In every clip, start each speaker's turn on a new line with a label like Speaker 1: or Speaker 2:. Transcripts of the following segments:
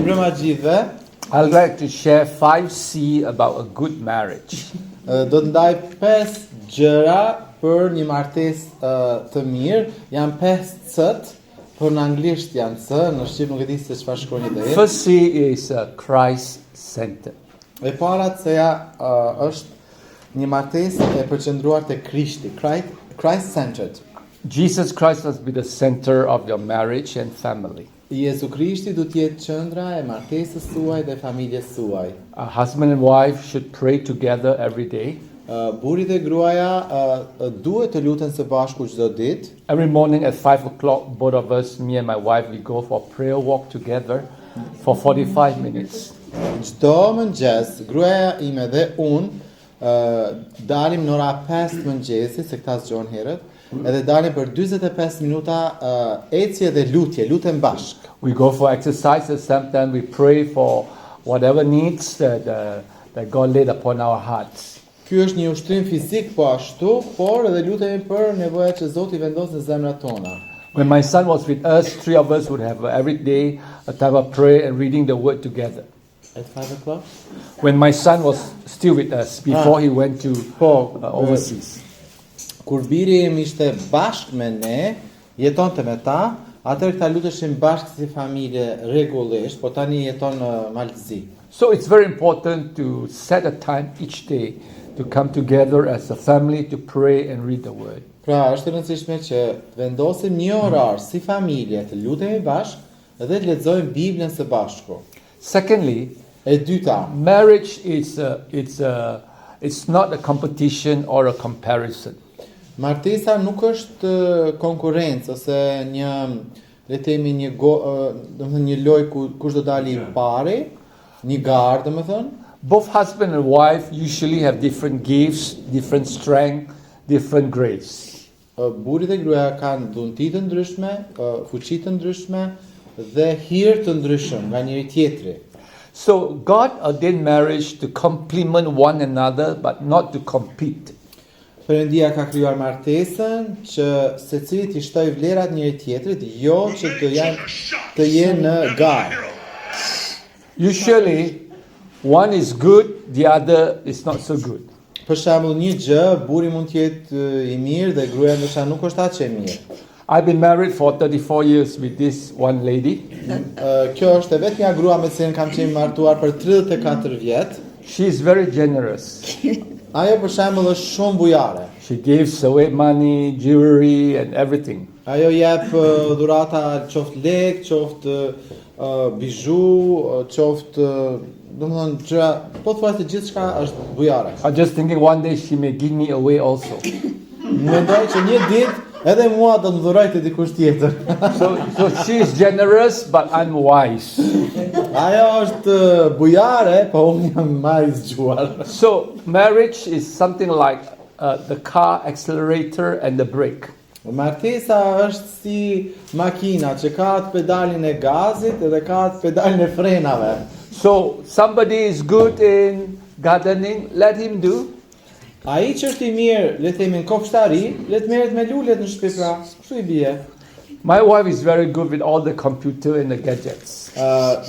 Speaker 1: mbrëma gjithëve,
Speaker 2: I'd like to share 5C about a good marriage.
Speaker 1: do të ndaj 5 gjëra për një martesë të mirë. Janë 5 C-t, por në anglisht janë C, në shqip nuk e di se çfarë shkruani deri.
Speaker 2: First C is Christ-centered.
Speaker 1: E para C-ja është një martesë e përqendruar te Krishti, Christ-centered.
Speaker 2: Jesus Christ must be the center of your marriage and family.
Speaker 1: Jesu Krishti du të jetë qendra e martesës suaj dhe familjes suaj.
Speaker 2: A husband and wife should pray together every day.
Speaker 1: Burri dhe gruaja duhet të luten së bashku çdo ditë.
Speaker 2: Every morning at 5 o'clock, both of us, me and my wife, we go for a prayer walk together for 45 minutes.
Speaker 1: Çdo mëngjes, gruaja ime dhe unë dalim në ora 5 të mëngjesit, se këta zgjohen herët, edhe dalim për 45 minuta ecje dhe lutje, lutem bashk.
Speaker 2: We go for exercises, sometimes we pray for whatever needs that God laid upon our hearts.
Speaker 1: Ky është një ushtrim fizik po ashtu, por edhe lutemi për nevojat që Zoti vendos në zemrat tona.
Speaker 2: When my son was with us, 3 of us would have every day a time of prayer and reading the word together.
Speaker 1: At 5 o'clock?
Speaker 2: When my son was still with us, before he went to overseas.
Speaker 1: Kur biri im ishte bashkë me ne, jetonte me ta, atëherë ta luteshim bashkë si familje rregullisht, po tani jeton në Malzi.
Speaker 2: So it's very important to set a time each day to come together as a family to pray and read the word.
Speaker 1: Pra, është e rëndësishme që të vendosim një orar si familje, të lutemi bashkë dhe të lexojmë Biblën së bashku.
Speaker 2: Secondly,
Speaker 1: E dyta,
Speaker 2: marriage it's not a competition or a comparison.
Speaker 1: martesa nuk është konkurrencë ose një, le të themi një lojë ku kush do dali i pari, një garë, domethënë.
Speaker 2: Both husband and wife usually have different gifts, different strength, different grace.
Speaker 1: Burri dhe gruaja kanë dhunti të ndryshme, fuqi të ndryshme dhe hir të ndryshëm nga njëri tjetri.
Speaker 2: So God ordained marriage to complement one another but not to compete.
Speaker 1: Perëndia ka krijuar martesën që secili të shtojë vlerat njëri tjetrit, jo që të jenë në garë.
Speaker 2: Usually one is good, the other is not so good.
Speaker 1: Për shembull, një gjë, burri mund të jetë i mirë dhe gruaja ndoshta nuk është aq e mirë.
Speaker 2: I've been married for 34 years with this one lady.
Speaker 1: Kjo është vetëm një grua me cilën kam qenë martuar për 34 vjet.
Speaker 2: She is very generous.
Speaker 1: Ajo për shembull është shumë bujare.
Speaker 2: She gives away money, jewelry and everything.
Speaker 1: Ajo jep dhurata qoftë lek, qoftë bijou, qoftë, domethënë gjëra, po thua se gjithçka është bujare.
Speaker 2: I'm just thinking one day she may give me away also.
Speaker 1: Mendoj që një ditë edhe mua do të dhuroj te dikush tjetër.
Speaker 2: So she is generous but I'm wise.
Speaker 1: Ajo është bujare, po unë jam më i zgjuar.
Speaker 2: So marriage is something like the car accelerator and the brake.
Speaker 1: Martesa është si makina që ka atë pedalin e gazit dhe ka atë pedalin e frenave.
Speaker 2: So somebody is good in gardening, let him do.
Speaker 1: Ai që është i mirë, le të themi në kopshtari, le të merret me lulet në shtëpi pra. Kështu i bie.
Speaker 2: My wife is very good with all the computer and the gadgets.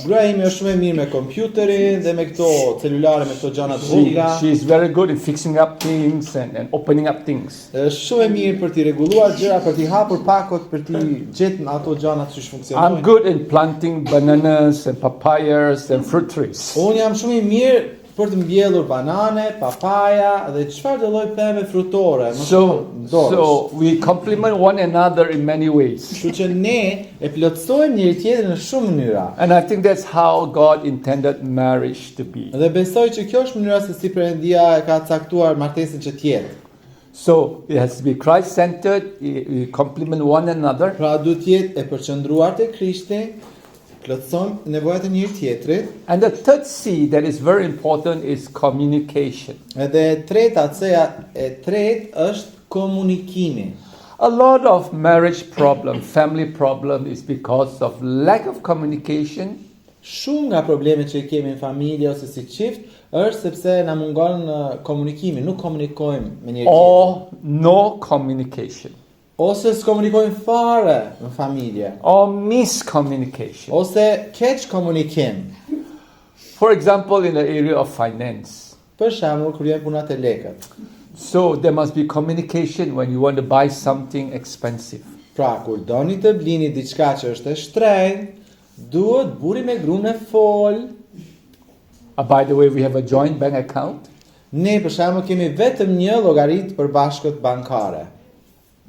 Speaker 1: Gruaja ime është shumë e mirë me kompjuterin dhe me këto celulare, me këto gjana të vogla.
Speaker 2: She is very good in fixing up things and opening up things.
Speaker 1: Është shumë e mirë për t'i rregulluar gjëra, për t'i hapur pakot, për t'i gjetur ato gjana që funksionojnë.
Speaker 2: I'm good in planting bananas and papayas and fruit trees.
Speaker 1: Unë jam shumë i mirë për të mbjellur banane, papaja dhe çfarë do lloj pemë frutore.
Speaker 2: So we complement one another in many ways.
Speaker 1: Kështu që ne e plotësojmë njëri tjetrin në shumë mënyra.
Speaker 2: And I think that's how God intended marriage to be.
Speaker 1: Dhe besoj që kjo është mënyra se si Perëndia e ka caktuar martesën që të jetë.
Speaker 2: So it has to be Christ-centered, we complement one another.
Speaker 1: Pra duhet të jetë e përqendruar te Krishti, plotësojmë nevojat e njëri tjetrit.
Speaker 2: And the third C that is very important is communication.
Speaker 1: Edhe e treta, C-ja e tretë është komunikimi.
Speaker 2: A lot of marriage problem, family problem is because of lack of communication.
Speaker 1: Shumë nga problemet që i kemi në familje ose si çift është sepse na mungon komunikimi, nuk komunikojmë me njëri tjetrin.
Speaker 2: Or no communication.
Speaker 1: Ose s'komunikojnë fare në familje.
Speaker 2: or miscommunication.
Speaker 1: Ose keq komunikim.
Speaker 2: For example, in the area of finance.
Speaker 1: Për shembull, kur janë punat e lekët.
Speaker 2: So there must be communication when you want to buy something expensive.
Speaker 1: Pra, kur doni të blini diçka që është e shtrenjtë, duhet burri me gruan me fol.
Speaker 2: By the way, we have a joint bank account.
Speaker 1: Ne për shembull kemi vetëm një llogaritë për bashkët bankare.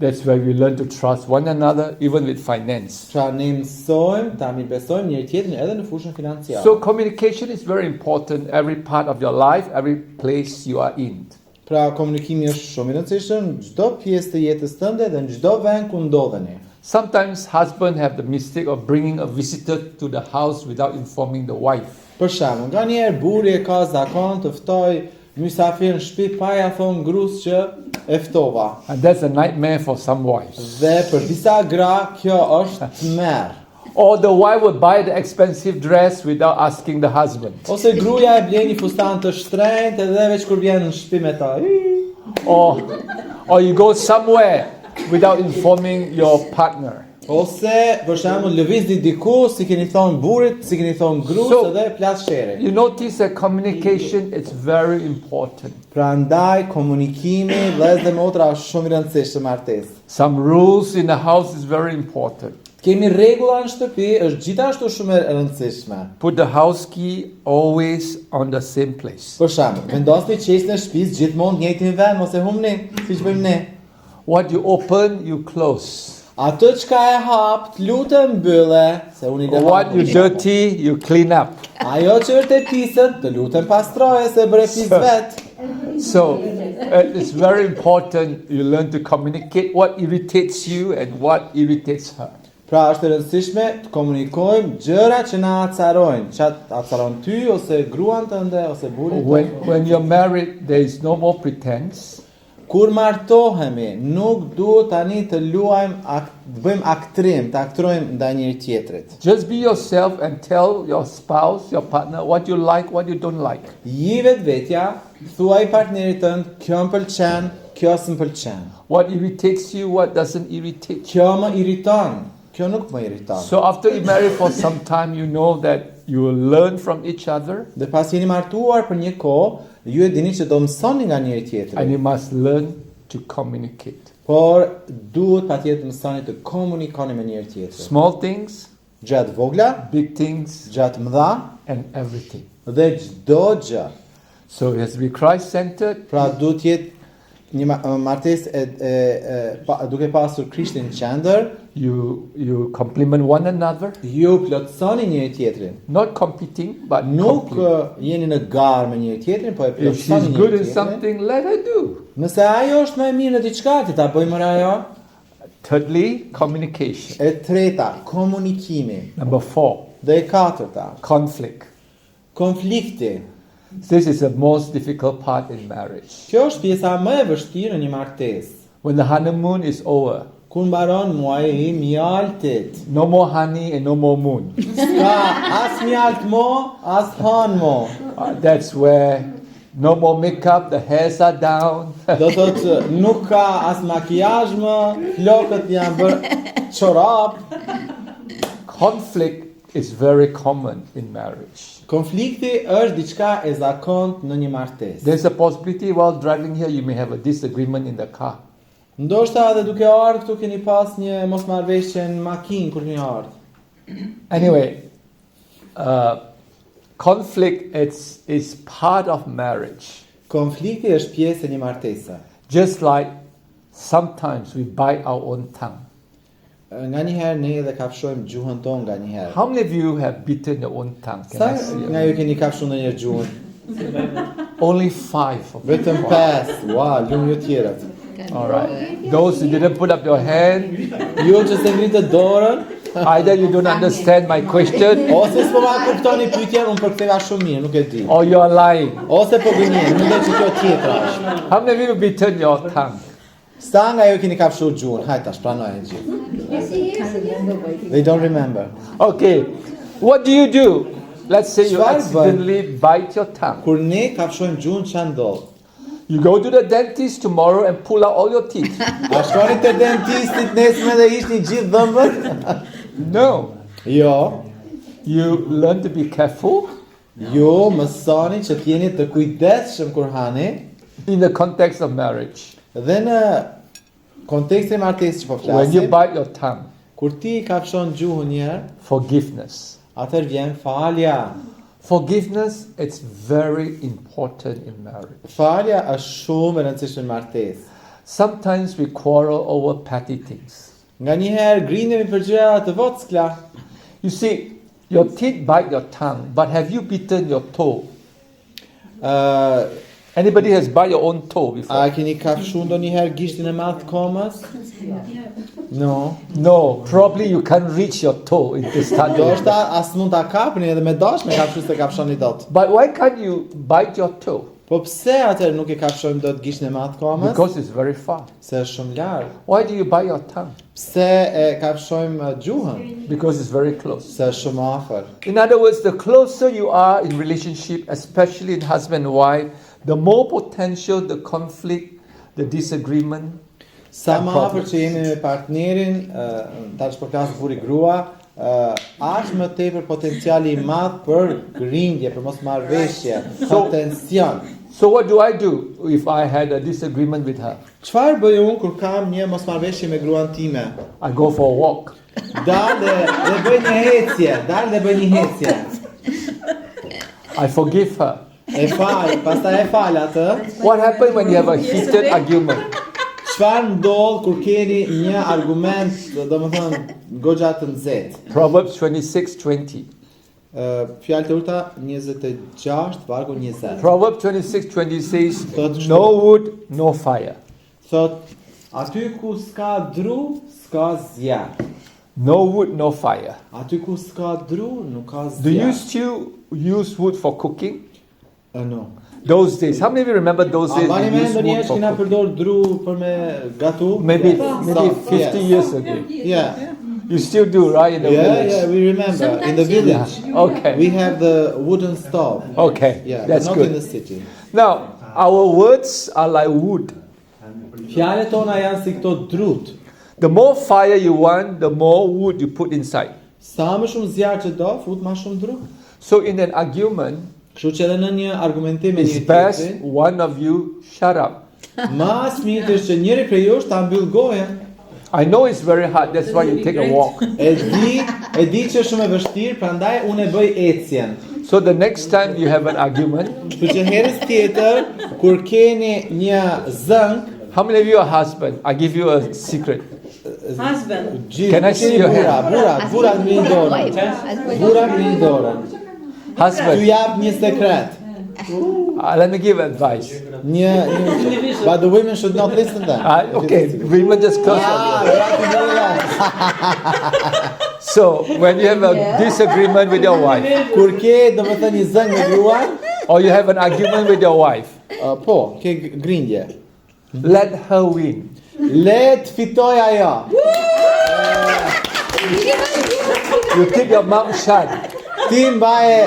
Speaker 2: That's where we learn to trust one another, even with finance.
Speaker 1: Pra ne mësojmë ta mirëbesojmë njëri tjetrin edhe në fushën financiare.
Speaker 2: So communication is very important every part of your life, every place you are in.
Speaker 1: Pra komunikimi është shumë i rëndësishëm në çdo pjesë të jetës tënde dhe në çdo vend ku ndodheni.
Speaker 2: Sometimes husbands have the mistake of bringing a visitor to the house without informing the wife.
Speaker 1: Për shembull, nganjëherë burri e ka zakon të ftoj mysafir në shtëpi pa ja thonë gruas që e ftova.
Speaker 2: And that's a nightmare for some wives.
Speaker 1: Dhe për disa gra kjo është tmerr.
Speaker 2: Or the wife would buy the expensive dress without asking the husband.
Speaker 1: Ose gruaja e blen një fustan të shtrenjtë edhe veç kur vjen në shtëpi me ta.
Speaker 2: Or you go somewhere without informing your partner.
Speaker 1: Ose për shembull lëvizni diku, si keni thonë burrit, si keni thonë gruas edhe plas shere.
Speaker 2: You notice that communication is very important.
Speaker 1: Prandaj komunikimi vëllezër dhe motra është shumë i rëndësishëm martesë.
Speaker 2: Some rules in the house is very important.
Speaker 1: Kemi rregulla në shtëpi, është gjithashtu shumë e rëndësishme.
Speaker 2: Put the house key always on the same place.
Speaker 1: Për shembull, vendosni qesin e shtëpisë gjithmonë në njëjtin vend, mos e humni, siç bëjmë ne.
Speaker 2: What you open, you close.
Speaker 1: Atë çka e hap, lutem mbylle, se unë i lë.
Speaker 2: What you dirty, you clean up.
Speaker 1: Ajo që është e pisët, të lutem pastroje se bëre pis vet.
Speaker 2: So it's very important you learn to communicate what irritates you and what irritates her.
Speaker 1: Pra është e rëndësishme të komunikojmë gjërat që na acarojnë, që acaron ty ose gruan tënde ose burrin tënd.
Speaker 2: When you're married, there is no more pretense.
Speaker 1: Kur martohemi, nuk duhet tani të luajmë, të bëjmë aktrim, të aktrojmë ndaj njëri tjetrit.
Speaker 2: Just be yourself and tell your spouse, your partner, what you like, what you don't like.
Speaker 1: Ji vetvetja, thuaj partnerit tënd, kjo më pëlqen, kjo s'm pëlqen.
Speaker 2: What irritates you, what doesn't irritate you.
Speaker 1: Kjo më irriton, kjo nuk më irriton.
Speaker 2: So after you marry for some time, you know that you will learn from each other.
Speaker 1: Dhe pas jeni martuar për një kohë, ju e dini që do mësoni nga njëri tjetri.
Speaker 2: And you must learn to communicate.
Speaker 1: Por duhet patjetër mësoni të komunikoni me njëri tjetrin.
Speaker 2: Small things,
Speaker 1: Gjatë vogla,
Speaker 2: big things,
Speaker 1: gjatë mëdha
Speaker 2: and everything.
Speaker 1: dhe çdo gjë.
Speaker 2: So it has to be Christ-centered.
Speaker 1: Pra duhet jetë një martesë duke pasur Krishtin në qendër,
Speaker 2: You compliment one another,
Speaker 1: ju plotësoni njëri tjetrin.
Speaker 2: not competing, but
Speaker 1: Nuk
Speaker 2: compliment.
Speaker 1: jeni në garë me njëri tjetrin, po e
Speaker 2: If
Speaker 1: plotësoni
Speaker 2: she's good
Speaker 1: njëri
Speaker 2: in
Speaker 1: tjetrin.
Speaker 2: something, let her do.
Speaker 1: Nëse ajo është më e mirë në diçka, ti ta bëjmë ajo.
Speaker 2: Thirdly, communication.
Speaker 1: E treta, komunikimi.
Speaker 2: Number 4,
Speaker 1: Dhe e katërta,
Speaker 2: conflict.
Speaker 1: konflikti.
Speaker 2: This is the most difficult part in marriage.
Speaker 1: Kjo është pjesa më e vështirë në një martesë.
Speaker 2: When the honeymoon is over,
Speaker 1: Kur mbaron muaji i mjaltit.
Speaker 2: no more honey and no more moon.
Speaker 1: Ska as mjalt mo, as han mo.
Speaker 2: That's where no more makeup, the hairs are down.
Speaker 1: Do thotë nuk ka as makiazh më, flokët janë bërë çorap.
Speaker 2: Conflict is very common in marriage.
Speaker 1: Konflikti është diçka e zakontë në një martesë.
Speaker 2: There's a possibility while driving here you may have a disagreement in the car.
Speaker 1: Ndoshta edhe duke ardhur këtu keni pas një mosmarrëveshje në makinë kur keni ardhur.
Speaker 2: Anyway, conflict is part of marriage.
Speaker 1: Konflikti është pjesë e një martese.
Speaker 2: Just like sometimes we bite our own tongue.
Speaker 1: Nga njëherë ne edhe kafshojmë gjuhën tonë nga njëherë.
Speaker 2: How many of you have bitten your own tongue? Can
Speaker 1: Sa
Speaker 2: I see
Speaker 1: nga
Speaker 2: you?
Speaker 1: ju keni kafshuar ndonjëherë gjuhën?
Speaker 2: Only 5 of you.
Speaker 1: Vetëm 5. Wow, lumë ju tjerët.
Speaker 2: All right. Those who didn't put up your hand,
Speaker 1: Ju që se ngritë dorën,
Speaker 2: either you don't understand my question
Speaker 1: ose s'po ma kuptoni pyetjen, unë përktheva shumë mirë, nuk e di.
Speaker 2: or you are lying.
Speaker 1: Ose po gënjeni, mundoj që kjo tjetra është.
Speaker 2: How many of you have bitten your tongue?
Speaker 1: Sa nga ju keni kafshuar gjuhën? Hajde tash pranojeni gjithë. They don't remember.
Speaker 2: Okay. What do you do? Let's say you
Speaker 1: Çfarë bën?
Speaker 2: accidentally bite your tongue.
Speaker 1: Kur ne kafshojmë gjuhën, ç'a ndodh?
Speaker 2: You go to the dentist tomorrow and pull out all your teeth.
Speaker 1: A shkoni te dentistit nesme dhe ishni gjithë dhëmbët?
Speaker 2: No.
Speaker 1: Jo.
Speaker 2: You learn to be careful
Speaker 1: Jo, mësoni që t'jeni të kujdesshëm kur hani
Speaker 2: in the context of marriage.
Speaker 1: dhe në kontekstin e martesës që po
Speaker 2: When you
Speaker 1: flasim.
Speaker 2: bite your tongue,
Speaker 1: Kur ti i kafshon gjuhën një herë,
Speaker 2: forgiveness.
Speaker 1: atëherë vjen falja.
Speaker 2: Forgiveness, it's very important in marriage.
Speaker 1: Falja është shumë e rëndësishme në martesë.
Speaker 2: Sometimes we quarrel over petty things.
Speaker 1: Nga një herë grindemi për gjëra të vockla.
Speaker 2: You see, your teeth bite your tongue, but have you bitten your toe? Anybody has bite your own toe before?
Speaker 1: A keni kafshuar ndonjëherë gishtin e madh të komës? No.
Speaker 2: No, probably you can't reach your toe in this time.
Speaker 1: Do është as mund ta kapni edhe me dashme kafshues të kafshoni dot.
Speaker 2: But why can't you bite your toe?
Speaker 1: Po pse atëherë nuk e kafshojmë dot gishtin e madh të komës?
Speaker 2: Because it's very far.
Speaker 1: Se është shumë larg.
Speaker 2: Why do you bite your tongue?
Speaker 1: Pse e kafshojmë gjuhën?
Speaker 2: Because it's very close.
Speaker 1: Se është shumë afër.
Speaker 2: In other words, the closer you are in relationship, especially in husband and wife, the more potential the conflict, the disagreement.
Speaker 1: Sa më afër që jemi me partnerin, tash po flas burri grua, aq më tepër potenciali i madh për grindje, për mosmarrveshje, për tension.
Speaker 2: So what do I do if I had a disagreement with her?
Speaker 1: Çfarë bëj unë kur kam një mosmarrveshje me gruan time?
Speaker 2: I go for a walk.
Speaker 1: Dal dhe bëj një hecje.
Speaker 2: I forgive her.
Speaker 1: Pastaj e fal atë.
Speaker 2: What happens when you have a heated argument?
Speaker 1: Çfarë ndodh kur keni një argument, domethënë goxha të nxehtë?
Speaker 2: Proverbs 26:20.
Speaker 1: Fjalë të urta 26 vargu 20.
Speaker 2: Proverbs 26:20 says, "No wood, no fire."
Speaker 1: Thot, aty ku s'ka dru, s'ka zjarr.
Speaker 2: No wood, no fire.
Speaker 1: Aty ku s'ka dru, nuk ka zjarr.
Speaker 2: Do you still use wood for cooking?
Speaker 1: No.
Speaker 2: Those days. How many of you remember those days
Speaker 1: Bani
Speaker 2: we
Speaker 1: me
Speaker 2: used wood
Speaker 1: ndonjëherë
Speaker 2: for
Speaker 1: kena
Speaker 2: cooking?
Speaker 1: përdor dru për me gatu?
Speaker 2: Maybe
Speaker 1: Stuff,
Speaker 2: 50
Speaker 1: yes.
Speaker 2: years ago.
Speaker 1: Yeah.
Speaker 2: You still do, right, in the
Speaker 1: Yeah,
Speaker 2: village?
Speaker 1: we remember. In the
Speaker 3: Sometimes
Speaker 1: village.
Speaker 2: Yeah. Okay.
Speaker 1: We have the wooden stove.
Speaker 2: Okay.
Speaker 1: Yeah,
Speaker 2: That's
Speaker 1: but not
Speaker 2: good.
Speaker 1: in the city.
Speaker 2: Now, our words are like wood.
Speaker 1: Fjalët tona janë si këto drut.
Speaker 2: The more fire you want, the more wood you put inside.
Speaker 1: Sa më shumë zjarr që do, fut më shumë dru.
Speaker 2: So in an argument,
Speaker 1: Kështu që edhe në një argumentim me
Speaker 2: it's
Speaker 1: një
Speaker 2: best
Speaker 1: tjetrin,
Speaker 2: one of you shut up.
Speaker 1: mas mirë është që njëri prej jush ta mbyll gojen.
Speaker 2: I know it's very hard, that's why you take a walk.
Speaker 1: E di që është shumë e vështirë, prandaj unë e bëj ecjen.
Speaker 2: So the next time you have an argument,
Speaker 1: Kështu që herës tjetër kur keni një zënk,
Speaker 2: how many of you are husband? I give you a secret.
Speaker 3: Husband.
Speaker 2: Can I see your hand?
Speaker 1: Bura ngrin dorën. Bura ngrin dorën. Ty
Speaker 2: Husband,
Speaker 1: jap një sekret.
Speaker 2: let me give advice.
Speaker 1: But the women should not listen then.
Speaker 2: Okay, women just close your door. So when you have a disagreement with your wife,
Speaker 1: Kur ke domethënë një zënk me gruan,
Speaker 2: or you have an argument with your wife,
Speaker 1: po, ke grindje.
Speaker 2: let her win.
Speaker 1: Le të fitoj ajo.
Speaker 2: You keep your mouth shut.
Speaker 1: Ti mbaje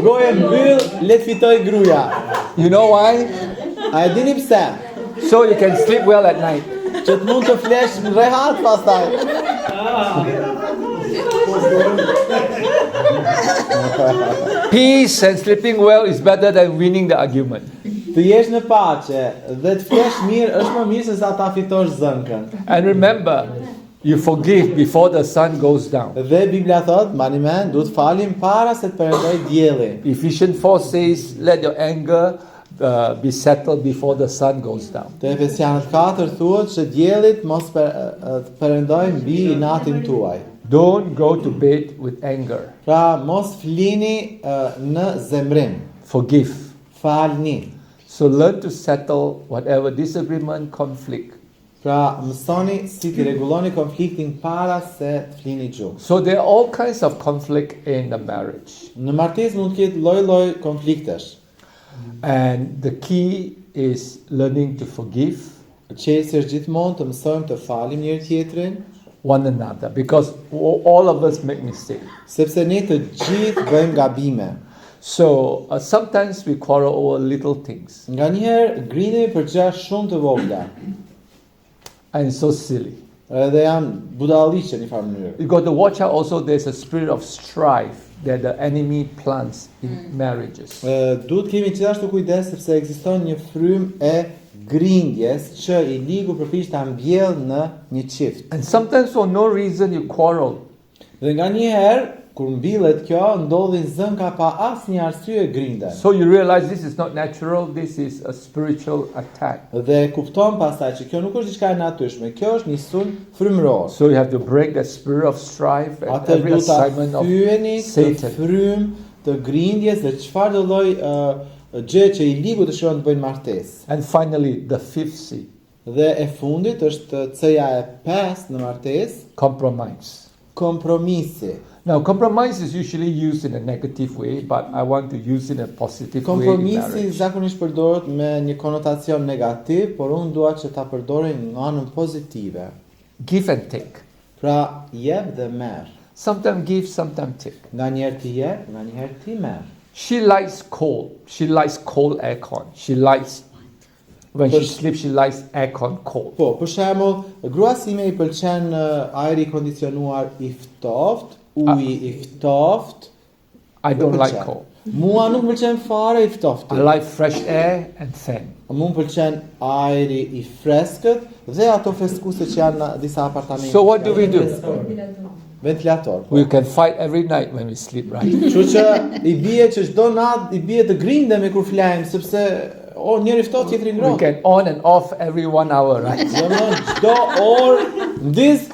Speaker 1: gojen mbyll, le të fitoj gruaja.
Speaker 2: You know why?
Speaker 1: A e dini pse?
Speaker 2: So you can sleep well at night.
Speaker 1: Që të mund të flesh në rehat pastaj.
Speaker 2: Peace and sleeping well is better than winning the argument.
Speaker 1: Të jesh në paqe dhe të flesh mirë është më mirë se sa ta fitosh zënkën.
Speaker 2: And remember, you forgive before the sun goes down.
Speaker 1: Dhe Biblia thot, mbani mend, duhet falim para se të perëndoj dielli.
Speaker 2: Ephesians 4 says, let your anger be settled before the sun goes down.
Speaker 1: Te Efesianët 4 thuhet se diellit mos të perëndoj mbi natin tuaj.
Speaker 2: Don't go to bed with anger.
Speaker 1: Pra mos flini në zemrim.
Speaker 2: Forgive.
Speaker 1: Falni.
Speaker 2: So learn to settle whatever disagreement, conflict.
Speaker 1: Pra mësoni si të rregulloni konfliktin para se të flini gjuhë.
Speaker 2: So there are all kinds of conflict in the marriage.
Speaker 1: Në martesë mund të ketë lloj-lloj konfliktesh.
Speaker 2: And the key is learning to forgive
Speaker 1: Qesi është gjithmonë të mësojmë të falim njëri tjetrin,
Speaker 2: one another, because all of us make mistakes.
Speaker 1: sepse ne të gjithë bëjmë gabime.
Speaker 2: So sometimes we quarrel over little things,
Speaker 1: Nganjëherë grindemi për gjëra shumë të vogla.
Speaker 2: and it's so silly.
Speaker 1: Edhe janë budalliqe në një farë mënyrë.
Speaker 2: You got to watch out also, there's a spirit of strife that the enemy plants in marriages.
Speaker 1: Duhet kemi gjithashtu kujdes sepse ekziston një frymë e grindjes që i ligu përpiq ta mbjellë në një çift.
Speaker 2: And sometimes for no reason you quarrel.
Speaker 1: Dhe nganjëherë kur mbillet kjo, ndodhin zënka pa asnjë arsye grinden.
Speaker 2: So you realize this is not natural, this is a spiritual attack.
Speaker 1: Dhe kupton pastaj që kjo nuk është diçka e natyrshme, kjo është një sulm frymëror.
Speaker 2: So you have to break that spirit of strife and
Speaker 1: Atë
Speaker 2: every
Speaker 1: duhet ta
Speaker 2: assignment of
Speaker 1: thyeni të
Speaker 2: Satan.
Speaker 1: frymë të grindjes dhe çfarë do lloj gjë që i ligu të shkruan të bëjnë martesë.
Speaker 2: And finally, the fifth C,
Speaker 1: Dhe e fundit është C-ja e 5 në martesë,
Speaker 2: compromise.
Speaker 1: kompromisi.
Speaker 2: Now, compromise is usually used in a negative way, but I want to use it in a positive way in
Speaker 1: Kompromisi
Speaker 2: marriage.
Speaker 1: zakonisht përdoret me një konotacion negativ, por unë dua që ta përdori në anën pozitive.
Speaker 2: Give and take.
Speaker 1: Pra, jep dhe merr.
Speaker 2: Sometimes give, sometimes take.
Speaker 1: Nganjëherë ti jep, nganjëherë ti merr.
Speaker 2: She likes cold. She likes cold aircon. She likes, when she sleeps, she likes aircon cold.
Speaker 1: Po, për shembull, grua sime i pëlqen ajri i kondicionuar i ftoftë, uji i ftoft.
Speaker 2: I don't like
Speaker 1: Pëlqen.
Speaker 2: cold.
Speaker 1: Mua nuk pëlqen fare i
Speaker 2: I
Speaker 1: ftoftë.
Speaker 2: like fresh air and fan.
Speaker 1: Mua pëlqen ajri i freskët dhe ato freskuse që janë në disa apartamente.
Speaker 2: So what do we do?
Speaker 1: Ventilator.
Speaker 2: We can fight every night when we sleep, right?
Speaker 1: Kështu që i bie që çdo natë i bie të grindemi kur flajmë sepse njëri ftohtë tjetri
Speaker 2: We
Speaker 1: ngrohtë.
Speaker 2: can on and off every 1 hour, right?
Speaker 1: Domethënë çdo orë ndis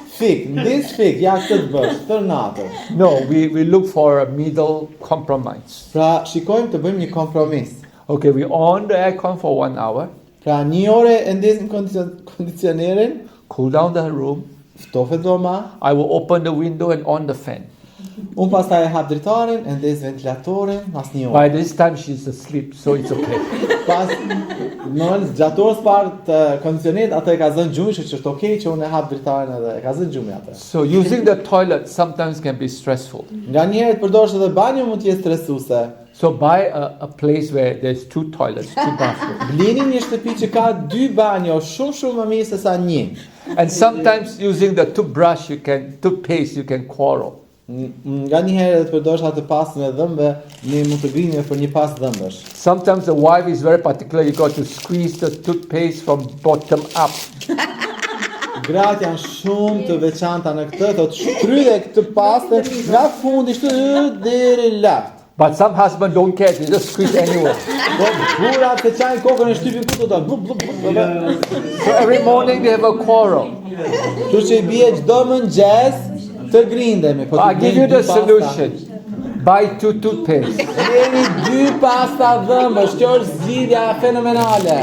Speaker 1: fik, ja këtë të bësh, tër natën.
Speaker 2: No, we look for a middle compromise.
Speaker 1: Pra shikojmë të bëjmë një kompromis.
Speaker 2: Okay, we on the aircon for 1 hour,
Speaker 1: Pra një orë e ndesim kondicionerin,
Speaker 2: cool down the room.
Speaker 1: ftofet dhoma,
Speaker 2: I will open the window and on the fan.
Speaker 1: unë pastaj e hap dritarin, e ndes ventilatorin, mas një orë.
Speaker 2: By this time she's asleep, so it's okay.
Speaker 1: Pas gjatë orës parë të kondicionerit, atë e ka zënë gjumi, që është okay që unë e hap dritarin edhe e ka zënë gjumi atë.
Speaker 2: So using the toilet sometimes can be stressful.
Speaker 1: Nganjëherë të përdorësh edhe banjo mund të jetë stresuese.
Speaker 2: So buy a place where there's 2 toilets, 2 bathrooms.
Speaker 1: Blini një shtëpi që ka 2 banjo, shumë më mirë se sa një.
Speaker 2: And sometimes using the toothpaste you can quarrel.
Speaker 1: Nganjëherë të përdorësh atë pastën e dhëmbëve, ne mund të grindemi për një pastë dhëmbësh.
Speaker 2: Sometimes the wife is very particular, you got to squeeze the toothpaste from bottom up.
Speaker 1: Gratë janë shumë të veçanta në këtë, thotë shtrydhe këtë pastë nga fundi shtu deri lart.
Speaker 2: But some husbands don't care, they just squeeze anywhere.
Speaker 1: Po burrat të çajin kokën e shtypin këtu ta blup blup blup.
Speaker 2: So every morning they have a quarrel.
Speaker 1: Kështu që i bie çdo mëngjes të grindemi. Po
Speaker 2: I give you the solution. Buy 2 toothpaste.
Speaker 1: Jeni 2 pasta dhëmbësh, kjo është zgjidhja fenomenale.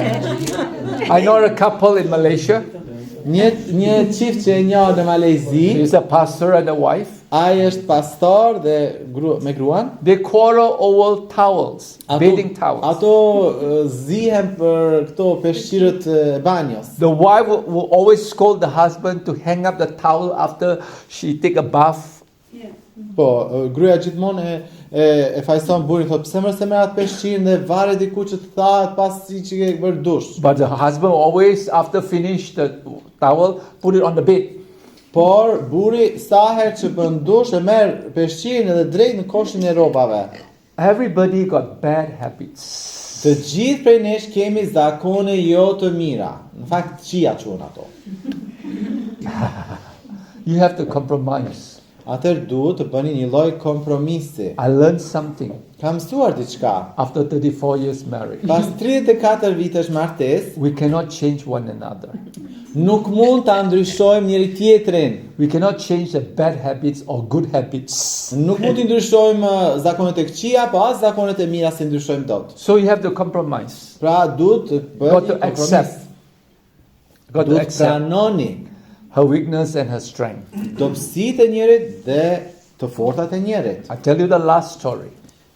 Speaker 2: I know a couple in Malaysia.
Speaker 1: Një çift që e njoh në Malezi,
Speaker 2: He's a pastor and a wife.
Speaker 1: ai është pastor dhe me gruan.
Speaker 2: They quarrel over towels, bathing towels.
Speaker 1: Ato zihen për këto peshqirët e banjos.
Speaker 2: The wife will always scold the husband to hang up the towel after she take a bath.
Speaker 1: Po, gruaja gjithmonë e fajson burrin, thotë pse më se merr atë peshqirin dhe varet diku që të thahet pasi që ke bërë dush.
Speaker 2: But the husband always, after finish the towel, put it on the bed.
Speaker 1: Por burri sa herë që bën dush e merr peshqirin edhe drejt në koshin e rrobave.
Speaker 2: Everybody got bad habits.
Speaker 1: Të gjithë prej nesh kemi zakone jo të mira. Në fakt qia quhen ato.
Speaker 2: You have to compromise.
Speaker 1: Atëherë duhet të bëni një lloj kompromisi.
Speaker 2: I learned something
Speaker 1: Kam mësuar diçka.
Speaker 2: after 34 years marriage.
Speaker 1: Pas 34 vitesh martesë,
Speaker 2: We cannot change one another.
Speaker 1: nuk mund ta ndryshojmë njëri tjetrin.
Speaker 2: We cannot change the bad habits or good habits.
Speaker 1: Nuk mund të ndryshojmë zakonet e këqija, po as zakonet e mira si ndryshojmë dot.
Speaker 2: So you have to compromise.
Speaker 1: Pra duhet të bëni
Speaker 2: Got to
Speaker 1: kompromis.
Speaker 2: accept. Got to
Speaker 1: Duhet të
Speaker 2: accept
Speaker 1: pranoni
Speaker 2: her weakness and her strength.
Speaker 1: dobësitë e njërit dhe të fortat e njërit.
Speaker 2: I tell you the last story.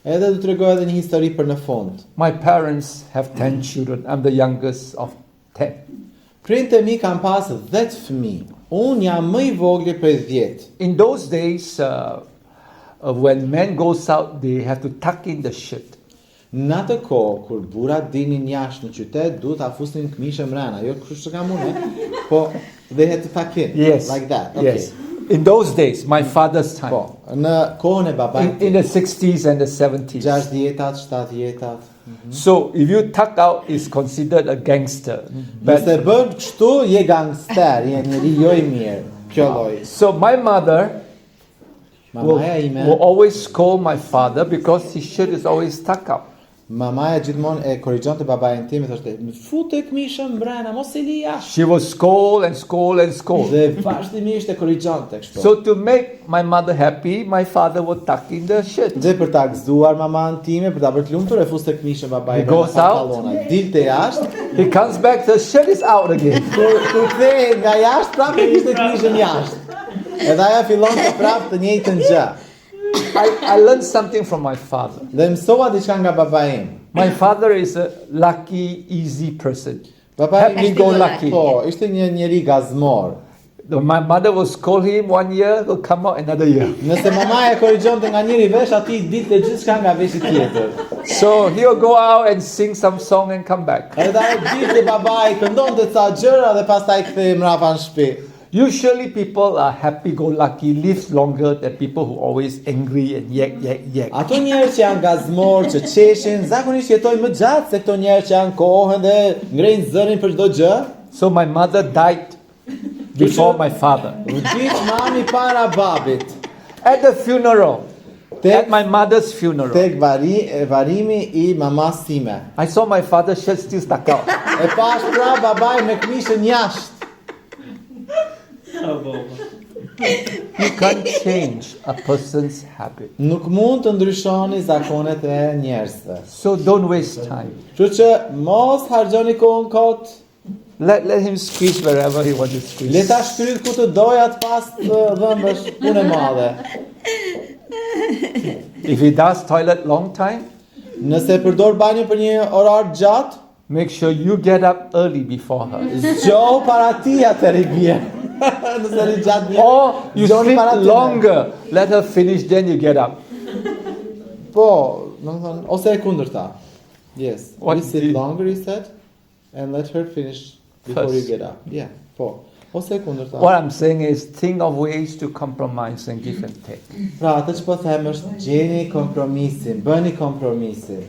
Speaker 1: Edhe do t'rregoj edhe një histori për në fund.
Speaker 2: My parents have 10 children. I'm the youngest of 10.
Speaker 1: Prindët e mi kanë pas 10 fëmijë. Unë jam më i vogli prej 10.
Speaker 2: In those days, when men goes out, they have to tuck in the shirt.
Speaker 1: Në atë kohë, kur burrat dinin jashtë në qytet, duhet ta fusnin këmishën mrena. Jo kështu që kam unë, po they had to tuck in.
Speaker 2: Yes.
Speaker 1: Like that. Okay.
Speaker 2: Yes. In those days, my father's time.
Speaker 1: Po, në kohën e babait.
Speaker 2: In the 60s and the 70s.
Speaker 1: 60-tat, 70-tat.
Speaker 2: So if you tuck out, is considered a gangster.
Speaker 1: Nëse bën kështu, je gangster, je njeri jo I mirë. Kjo lloj.
Speaker 2: So my mother
Speaker 1: Mamaja ime,
Speaker 2: will always scold my father because his shirt is always tucked up.
Speaker 1: mamaja gjithmonë e korrigjonte babain tim, e thoshte, "Fute këmishën mbrana, mos e li jashtë."
Speaker 2: She will scold and scold and scold.
Speaker 1: Dhe vazhdimisht e korrigjonte kështu.
Speaker 2: So to make my mother happy, my father would tuck in the shirt.
Speaker 1: Dhe për ta gëzuar maman time, për ta bërë të lumtur, e fuste këmishën babait
Speaker 2: He goes out.
Speaker 1: Dilte jashtë.
Speaker 2: He comes back, the shirt is out again.
Speaker 1: Kur kthehej nga jashtë, prapë ishte këmishën jashtë. Edhe ajo fillon të prapë të njëjtën gjë.
Speaker 2: I learned something from my father.
Speaker 1: Dhe mësova diçka nga baba im.
Speaker 2: My father is a lucky, easy person.
Speaker 1: Baba im
Speaker 2: Happy go lucky.
Speaker 1: Po, ishte një njeri gazmor.
Speaker 2: My mother will scold him 1 year, will come out another year.
Speaker 1: Nëse mamaja e korrigjonte nga njëri vesh, aty dilte gjithçka nga veshi tjetër.
Speaker 2: So he'll go out and sing some song and come back.
Speaker 1: Edhe ajo dilte babai këndonte ca gjëra dhe pastaj kthehej mbrapa në shtëpi.
Speaker 2: Usually people are happy-go-lucky, lives longer than people who always angry and yak.
Speaker 1: Ato njerëz që janë gazmor, që qeshin, zakonisht jetojnë më gjatë se këto njerëz që janë kohën dhe ngrejnë zërin për çdo gjë.
Speaker 2: So my mother died before my father.
Speaker 1: Vdiq mami para babit.
Speaker 2: At the funeral, at my mother's funeral,
Speaker 1: Tek varimi I mamas time.
Speaker 2: I saw my father's shirt still stuck out.
Speaker 1: E pash pra babai me këmishën jashtë.
Speaker 2: You can't change a person's habit.
Speaker 1: Nuk mund të ndryshoni zakonet e njerëzve.
Speaker 2: So don't waste time.
Speaker 1: Kështu që mos harxhoni kohën kot.
Speaker 2: Let him squeeze wherever he wants to squeeze.
Speaker 1: Le ta shtrydh ku të dojat pas të dhëmbësh, punë e madhe.
Speaker 2: If he does toilet long time,
Speaker 1: Nëse përdor banjë për një orar gjatë,
Speaker 2: make sure you get up early before her.
Speaker 1: zgjohu para tij atëri bie. Nëse ri gjatë një.
Speaker 2: Or you
Speaker 1: zgjohuni
Speaker 2: sleep
Speaker 1: para tij.
Speaker 2: longer. Let her finish, then you get up.
Speaker 1: Po, domethënë ose e kundërta. Yes.
Speaker 2: What
Speaker 1: You sit
Speaker 2: do-
Speaker 1: longer, he said, and let her finish before
Speaker 2: First.
Speaker 1: you get up. Yeah, po. Ose e kundërta.
Speaker 2: What I'm saying is think of ways to compromise and give and take.
Speaker 1: Pra, atë që po them është gjeni kompromisin, bëni kompromisin.